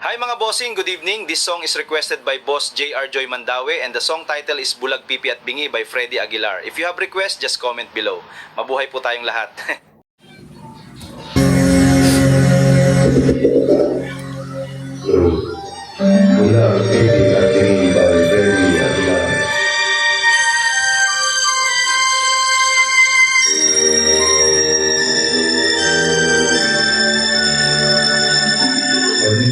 Hi mga bossing, good evening. This song is requested by Boss JR Joy Mandawe and the song title is Bulag Pipi at Bingi by Freddy Aguilar. If you have requests, just comment below. Mabuhay po tayong lahat. Bulag Pipi at Bingi by Freddy Aguilar.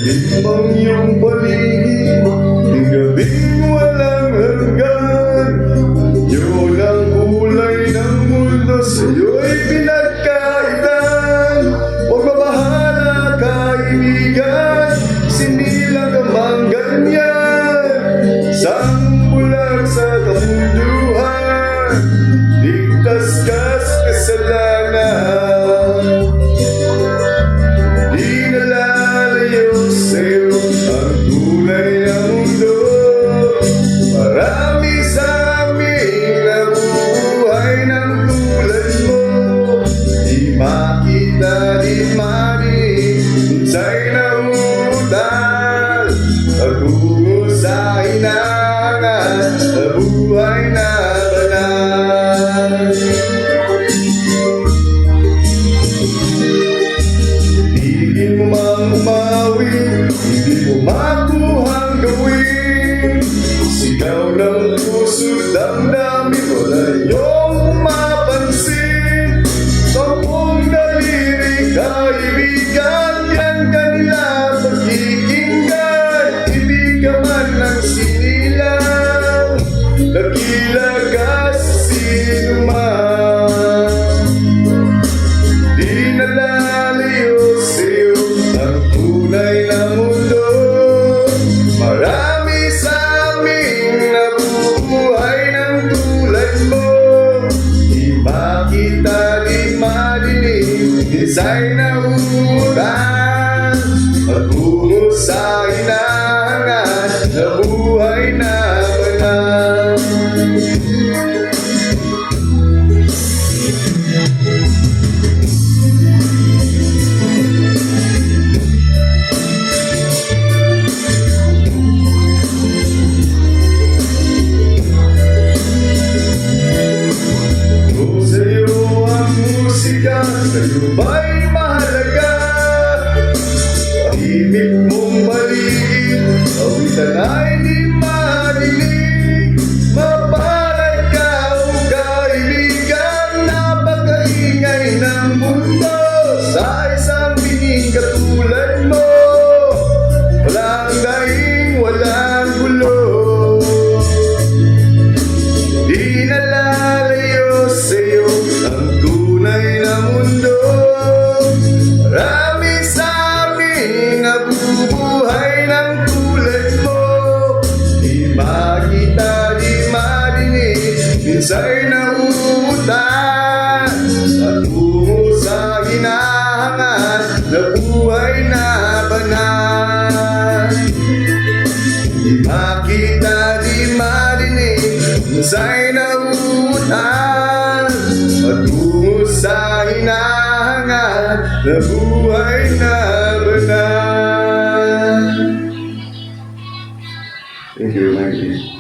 Malimang iyong paligid, di gabing walang hanggan. Yun ang kulay ng mundo, sa'yo'y pinagkaitan. Huwag mabahala, kaibigan, sinilang ka mang ganyan. Isang bulag sa kamunduhan, ligtas ka sa kasalanan. Di nalalayo sa'yo ang tunay na mundo. Marami sa amin nabubuhay ng tulad mo. Di makita, di marinig, minsa'y namutan. Patungo sa hinangan na buhay na banal. Hindi mo mang umawi, hindi mo makuhang gawin. Sigaw ng puso, damdamin, wala iyong mapansin. Sampung daliri, kaibigan, yan kanila pagkikinggan. Ibig ka man ng sinilang, nakila ka sa sinuman. Di nalalayo sa'yo ang tunay na mundo. Marami sa amin nabubuhay ng tulad mo. Di makita, di marinig, isa'y nauutan. Patungo sa hinangan na buhay na banal. Sa'yo ba'y mahalaga? Tahimik mong paligid, awitan ay di marinig. Mapalad ka o kaibigan, napakaingay ng mundo. Sa isang pining katulad mo, walang daing, walang gulo. Di nalalayo sa'yo ang tunay na mundo. Marami sa amin nabubuhay ng tulad mo. Di makita, di marinig, minsa'y nauutan. Patungo sa hinahangan na buhay na banal. Di makita, di marinig, minsa'y nauutan. Patungo sa hinahangan na buhay na banal. Thank you, Mikey.